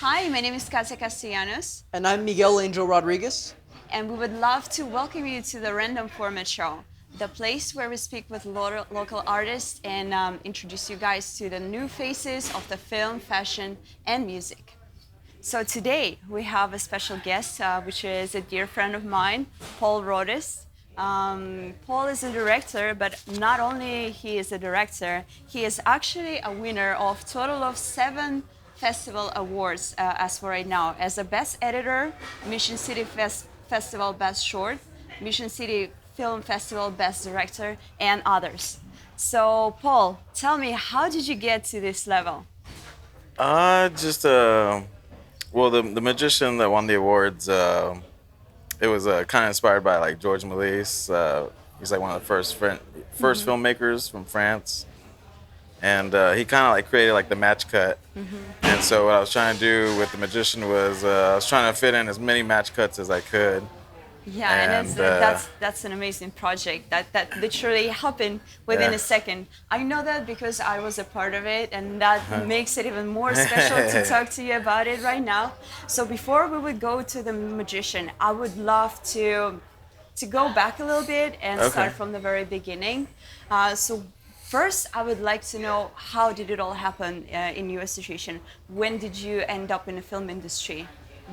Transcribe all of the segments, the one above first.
Hi, my name is Katia Castellanos, And I'm Miguel Angel Rodriguez. and we would love to welcome you to the Random Format Show, the place where we speak with local artists and introduce you guys to the new faces of the film, fashion, and music. So today we have a special guest, which is a dear friend of mine, Paul Rhodis. Paul is a director, but not only he is a director, he is actually a winner of total of 7 festival awards as for right now, as a best editor, Mission City Festival Best Short, Mission City Film Festival Best Director, and others. So Paul, tell me, how did you get to this level? Just well, the magician that won the awards, it was kind of inspired by like George Méliès. He's like one of the first filmmakers from France, and he kind of like created like the match cut. And so what I was trying to do with the magician was I was trying to fit in as many match cuts as I could. Yeah, and And that's an amazing project that literally happened within Yeah. a second. I know that because I was a part of it, and that makes it even more special to talk to you about it right now. So before we would go to the magician, I would love to go back a little bit and Okay. start from the very beginning. So first, I would like to know, how did it all happen in your situation? When did you end up in the film industry?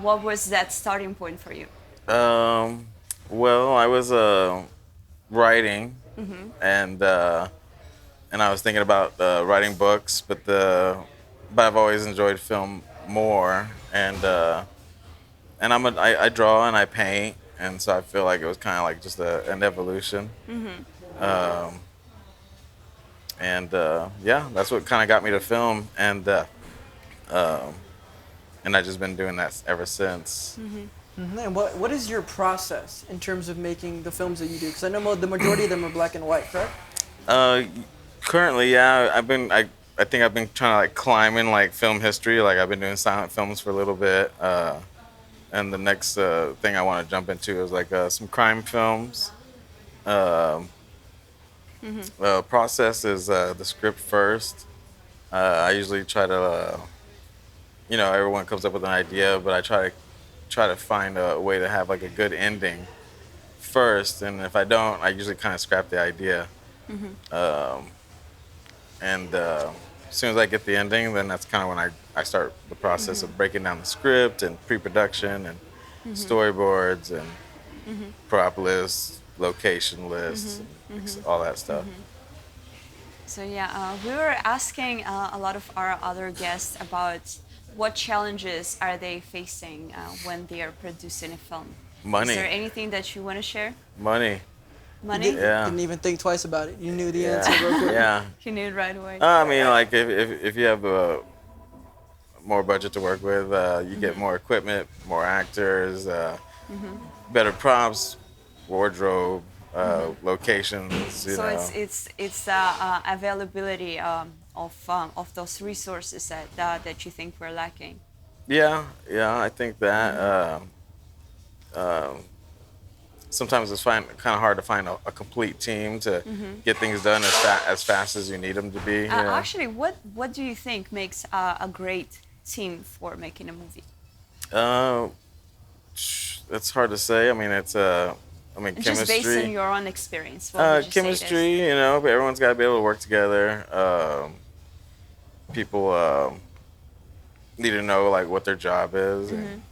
What was that starting point for you? well, I was writing, and I was thinking about writing books, but I've always enjoyed film more, and I draw and I paint, and so I feel like it was kind of like just an evolution. Um, and yeah, that's what kind of got me to film, um, and I've just been doing that ever since. And what is your process in terms of making the films that you do? Because I know the majority of them are black and white, correct? Uh, Currently, yeah, I think I've been trying to like climb in like film history. Like I've been doing silent films for a little bit, and the next thing I want to jump into is like some crime films. Um, Process is the script first. I usually try to, everyone comes up with an idea, but I try to find a way to have like a good ending first, and if I don't, I usually kind of scrap the idea. Um, and As soon as I get the ending, then that's kind of when I start the process of breaking down the script and pre-production and storyboards and prop lists, location lists, and all that stuff. So yeah, we were asking a lot of our other guests about what challenges are they facing when they are producing a film. Money. Is there anything that you want to share? Money. Money? Yeah. Didn't even think twice about it. You knew the Yeah. answer real quick. Yeah. You knew it right away. I mean, like if you have more budget to work with, you get more equipment, more actors, better props, wardrobe, locations. You So know. it's availability of those resources that you think we're lacking. Yeah, I think that. Sometimes it's kind of hard to find a complete team to get things done as fast as you need them to be. You know? Actually, what do you think makes a great team for making a movie? It's hard to say. I mean, Just chemistry. based on your own experience, what would you say it is? Chemistry, but everyone's got to be able to work together. People need to know like what their job is. And,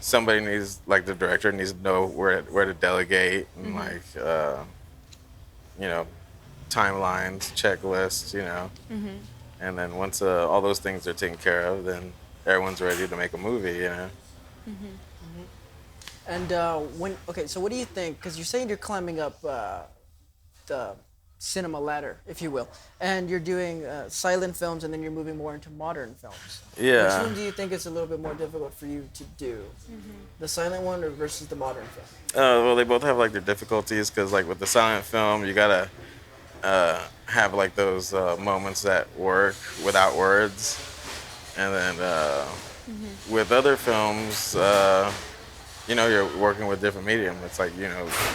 somebody needs, like the director needs to know where to delegate and timelines, checklists, And then once all those things are taken care of, then everyone's ready to make a movie. And so what do you think? Because you're saying you're climbing up the cinema ladder, if you will, and you're doing silent films, and then you're moving more into modern films. Yeah. Which one do you think is a little bit more difficult for you to do? The silent one or versus the modern film? Well, they both have like their difficulties because like with the silent film, you gotta have like those moments that work without words, and then with other films, you're working with different medium. It's like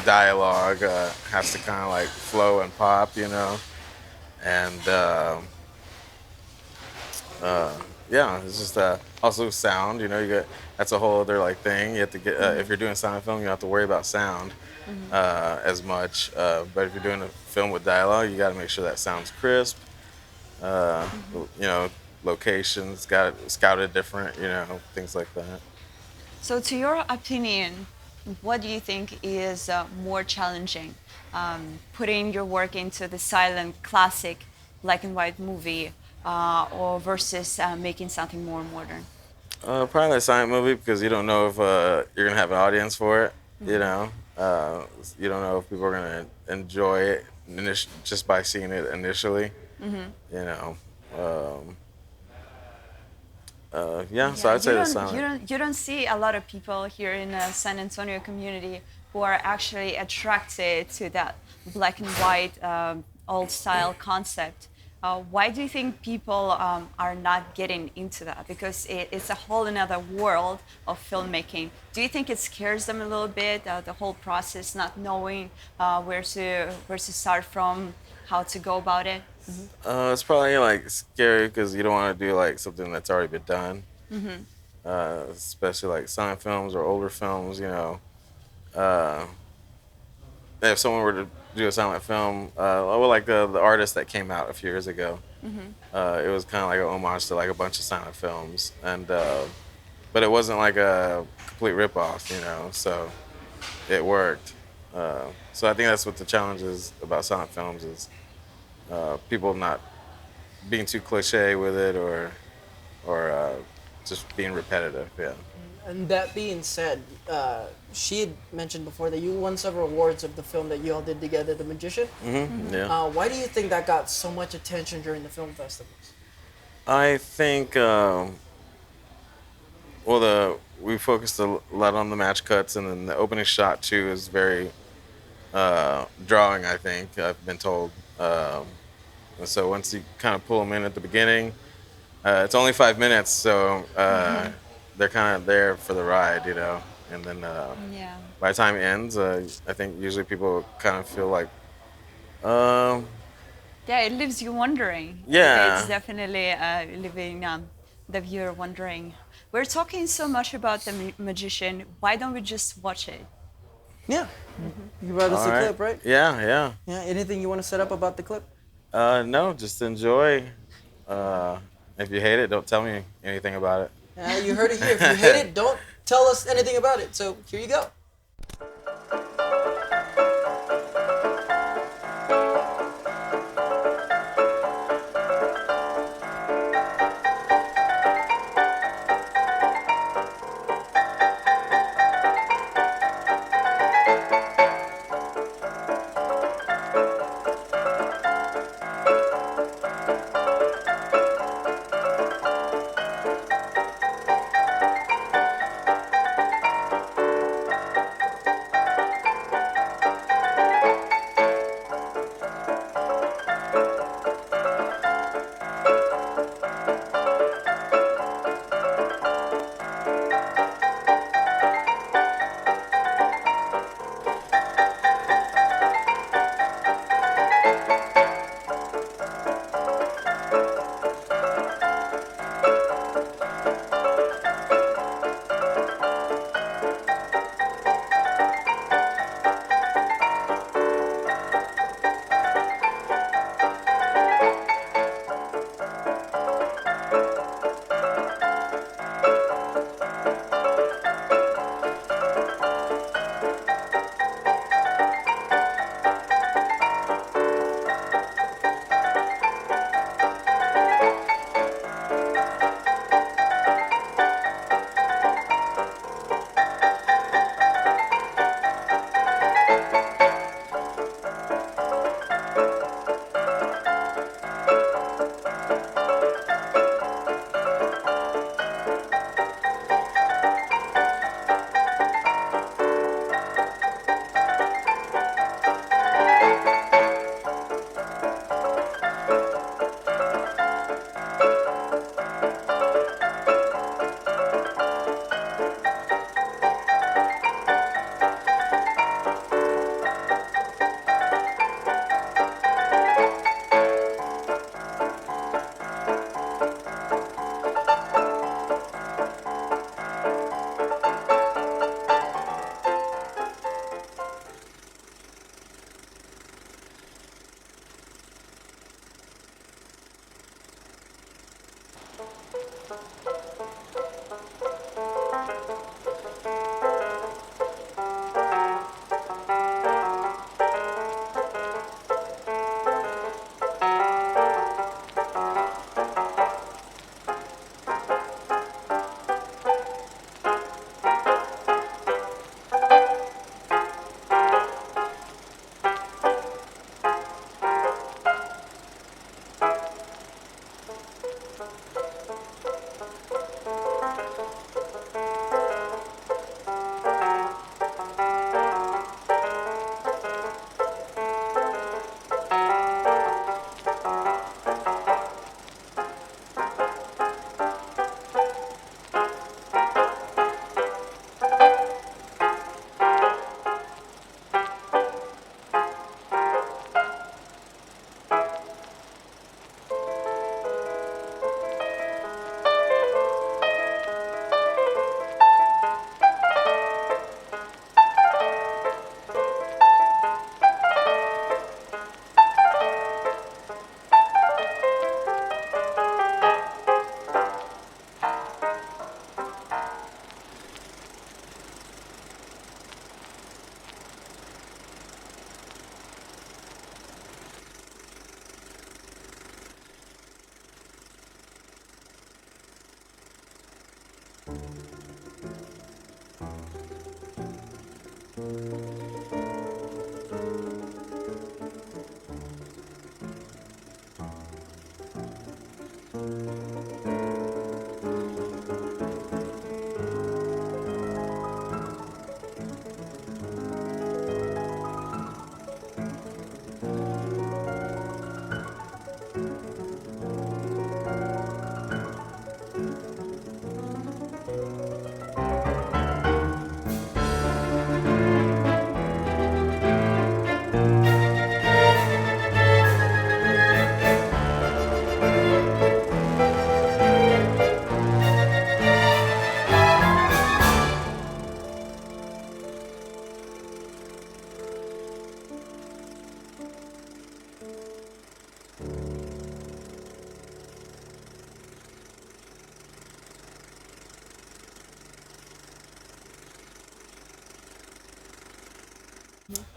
dialogue has to kind of like flow and pop, and yeah, it's just also sound. You know, you get that's a whole other like thing. You have to get if you're doing silent film, you don't have to worry about sound as much. But if you're doing a film with dialogue, you got to make sure that sounds crisp. You know, locations got scouted different. You know, things like that. So, to your opinion, what do you think is more challenging? Putting your work into the silent classic black and white movie or versus making something more modern? Probably a silent movie because you don't know if you're gonna have an audience for it. You know, you don't know if people are gonna enjoy it just by seeing it initially. You know, um, yeah. So Yeah, I'd say the silent. you don't see a lot of people here in the San Antonio community who are actually attracted to that black and white old style concept. Why do you think people are not getting into that? Because it's a whole another world of filmmaking. Do you think it scares them a little bit, the whole process, not knowing where to start from, how to go about it? It's probably like scary because you don't want to do like something that's already been done. Especially like silent films or older films. You know, uh, if someone were to do a silent film, well, like the artist that came out a few years ago, it was kind of like an homage to like a bunch of silent films, and but it wasn't like a complete ripoff, you know. So it worked. So I think that's what the challenge is about silent films is people not being too cliche with it or just being repetitive. Yeah. And that being said, she had mentioned before that you won several awards of the film that you all did together, The Magician. Yeah. Why do you think that got so much attention during the film festivals? I think we focused a lot on the match cuts, and then the opening shot too is very drawing. I think I've been told. And so once you kind of pull them in at the beginning, it's only 5 minutes, so they're kind of there for the ride, you know. And then Yeah. by the time it ends, I think usually people kind of feel like, um, Yeah, it leaves you wondering. Yeah. It's definitely leaving the viewer wondering. We're talking so much about the magician. Why don't we just watch it? Yeah. You brought us all a right. clip, right? Yeah. Yeah. Anything you want to set up about the clip? No, just enjoy. If you hate it, don't tell me anything about it. You heard it here. If you hate it, don't tell us anything about it. So here you go.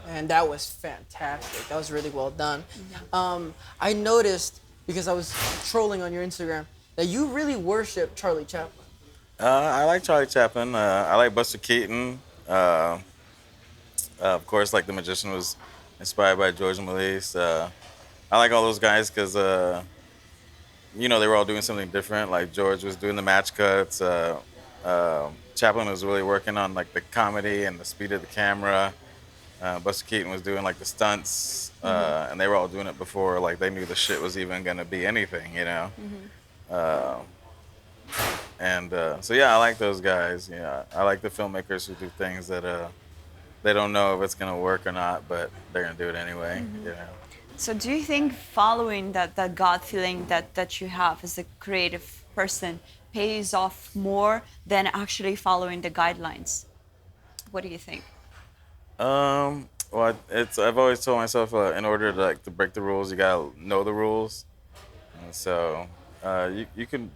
And that was fantastic. That was really well done. I noticed, because I was trolling on your Instagram, that you really worship Charlie Chaplin. I like Charlie Chaplin. I like Buster Keaton. Of course, like The Magician was inspired by George Méliès. I like all those guys because, they were all doing something different. Like George was doing the match cuts. Chaplin was really working on like the comedy and the speed of the camera. Buster Keaton was doing like the stunts, and they were all doing it before like they knew the shit was even gonna be anything. Uh, so yeah, I like those guys. Yeah, I like the filmmakers who do things that they don't know if it's gonna work or not, but they're gonna do it anyway. So do you think following that gut feeling that you have as a creative person pays off more than actually following the guidelines? What do you think? Well, I've always told myself in order to break the rules, you gotta know the rules, and so you can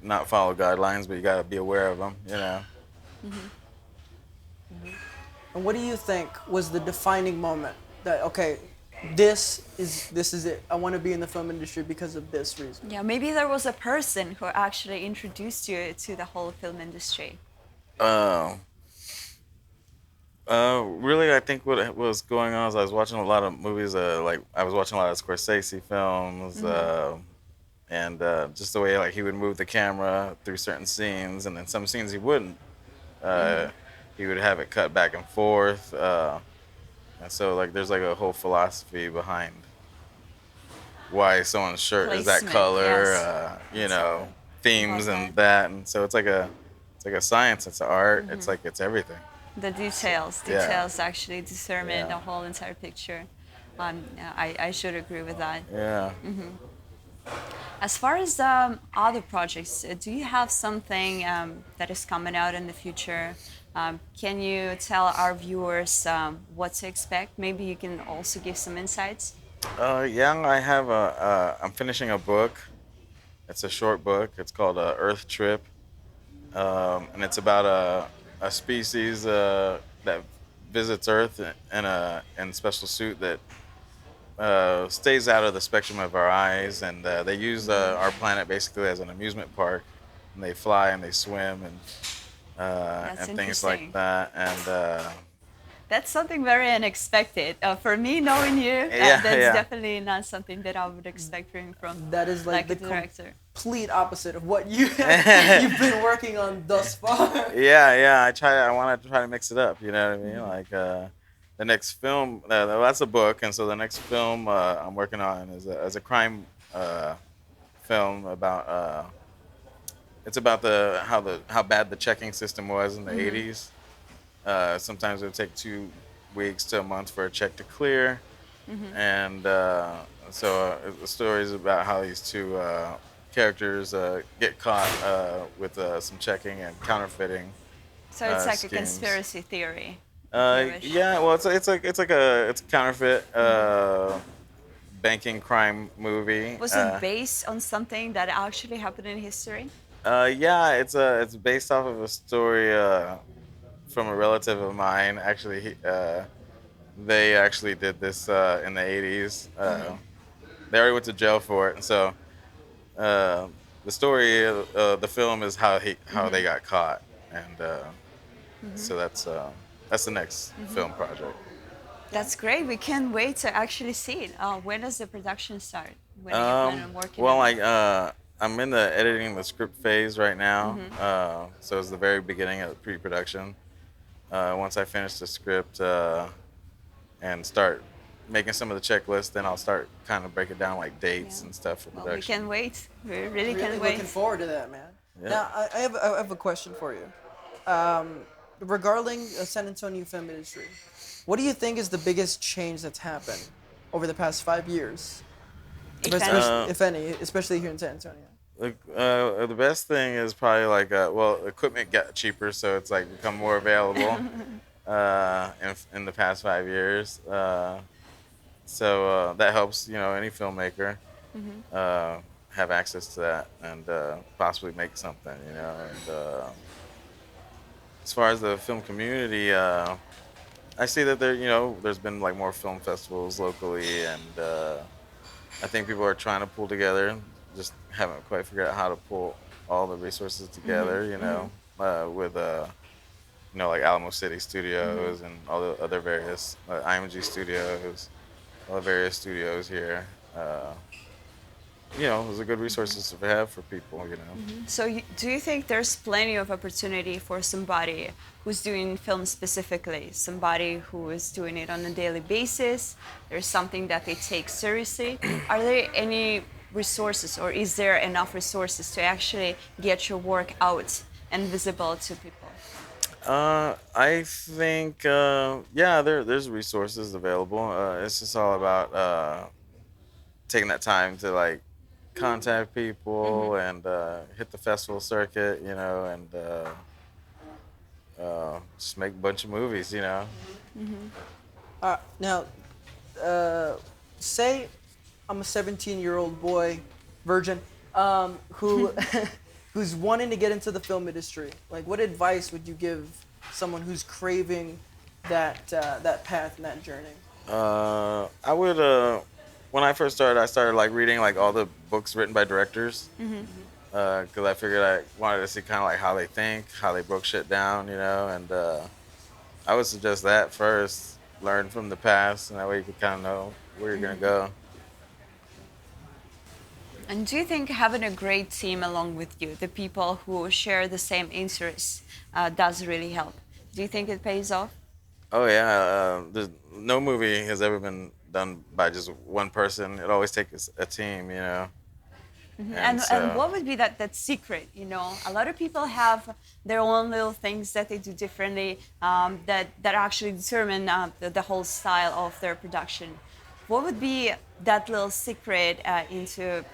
not follow guidelines, but you gotta be aware of them. And what do you think was the defining moment that, okay, this is it. I want to be in the film industry because of this reason. Yeah, maybe there was a person who actually introduced you to the whole film industry. Really, I think what was going on is I was watching a lot of movies. I was watching a lot of Scorsese films, and just the way like he would move the camera through certain scenes, and then some scenes he wouldn't. He would have it cut back and forth, and so like there's like a whole philosophy behind why someone's shirt is that Placement, color, yes. themes Okay. and that, and so it's like a science. It's an art. It's everything. The details Yeah. actually determine Yeah. the whole entire picture. I should agree with that. Yeah. As far as other projects, do you have something that is coming out in the future? Can you tell our viewers what to expect? Maybe you can also give some insights. Yeah, I have I'm finishing a book It's a short book. It's called Earth Trip, and it's about a species that visits Earth in a special suit that stays out of the spectrum of our eyes, and they use our planet basically as an amusement park. And they fly and they swim That's and things like interesting. that. And That's something very unexpected. For me, knowing you, yeah, that's yeah. definitely not something that I would expect hearing from That is like like a the director. complete opposite of what you've been working on thus far. Yeah, yeah. I want to try to mix it up. You know what I mean? Like the next film. That's a book, and so the next film I'm working on is a crime film about. It's about how bad the checking system was in the '80s. Sometimes it would take 2 weeks to a month for a check to clear, and the story is about how these two characters get caught with some checking and counterfeiting So it's like a schemes. conspiracy theory, theorish. Yeah, well, it's a counterfeit banking crime movie. Was it based on something that actually happened in history? Yeah, it's based off of a story from a relative of mine. Actually, they actually did this in the '80s. They already went to jail for it, and so uh, the story of the film is how they got caught, and so that's the next film project. That's great. We can't wait to actually see it. When does the production start? When are you planning on working Well, on it? like I'm in the editing the script phase right now, so it's the very beginning of the pre-production. Once I finish the script and start making some of the checklists, then I'll start kind of breaking down like dates Yeah. and stuff for Well, we production. can wait. We really Really can looking wait. forward to that, man. Yeah. Now, I have a question for you. Regarding the San Antonio film industry, what do you think is the biggest change that's happened over the past 5 years, If any. if any, especially here in San Antonio? The best thing is probably like well, equipment got cheaper, so it's like become more available in the past 5 years. So that helps, any filmmaker have access to that and possibly make something, And as far as the film community, I see that there's been like more film festivals locally, and I think people are trying to pull together, just haven't quite figured out how to pull all the resources together, with like Alamo City Studios and all the other various IMG Studios, all the various studios here. Those are good resources to have for people. So, do you think there's plenty of opportunity for somebody who's doing film specifically, somebody who is doing it on a daily basis? There's something that they take seriously. Are there any resources, or is there enough resources to actually get your work out and visible to people? I think, yeah, there's resources available. It's just all about taking that time to like contact people and hit the festival circuit, and just make a bunch of movies. Now, uh, say I'm a 17-year-old boy, virgin, who who's wanting to get into the film industry. Like, what advice would you give someone who's craving that path and that journey? I would, when I first started, I started like reading like all the books written by directors, because I figured I wanted to see kind of like how they think, how they broke shit down, and I would suggest that first. Learn from the past, and that way you can kind of know where you're gonna go. And do you think having a great team along with you, the people who share the same interests, does really help? Do you think it pays off? Oh yeah, there's no movie has ever been done by just one person. It always takes a team. And And so, what would be that secret? A lot of people have their own little things that they do differently, that actually determine the whole style of their production. What would be that little secret into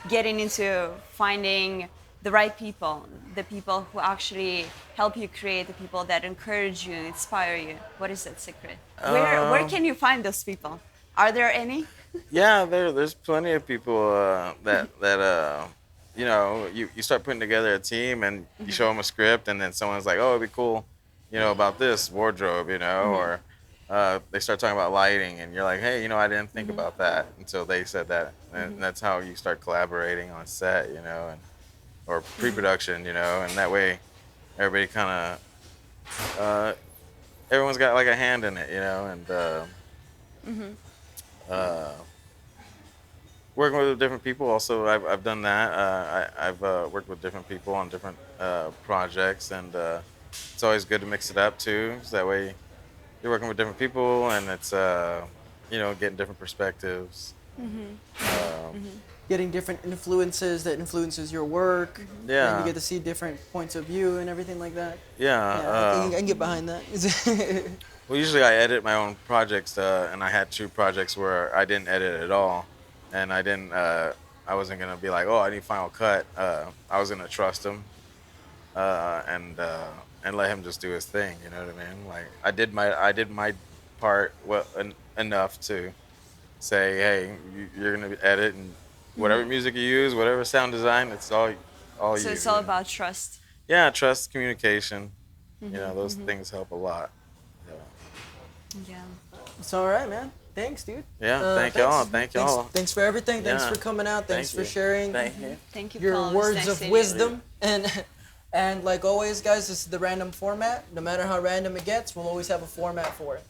getting into finding the right people, the people who actually help you create, the people that encourage you, inspire you? What is that secret? Where um, can you find those people? Are there any? yeah, there's plenty of people that you know, you start putting together a team and you show them a script, and then someone's like, oh, it'd be cool, you know, about this wardrobe, you know, or they start talking about lighting, and you're like, hey, you know, I didn't think about that until they said that, and that's how you start collaborating on set, you know, and or pre-production, you know, and that way everybody kind of everyone's got like a hand in it, you know, and working with different people. Also, I've done that. I've worked with different people on different projects, and it's always good to mix it up too. So that way, you're working with different people, and it's you know, getting different perspectives. Getting different influences that influences your work. And Yeah. you get to see different points of view and everything like that. Yeah. Yeah, I can get behind that. Well, usually I edit my own projects, and I had 2 projects where I didn't edit at all, and I didn't. I wasn't gonna be like, oh, I need final cut. I was gonna trust him, and let him just do his thing. You know what I mean? Like I did my part well enough to say, hey, you're gonna edit, and whatever music you use, whatever sound design, it's all So you. it's all You know? about trust. Yeah, trust, communication. You know, those things help a lot. Yeah. It's all right, man. Thanks, dude. Yeah, thank y'all. Thank y'all. Thanks for everything. Thanks Yeah. for coming out. Thanks Thank for you. sharing Thank you. Thank you, your Paul. It was words nice of seeing you. wisdom. And like always, guys, this is the random format. No matter how random it gets, we'll always have a format for it.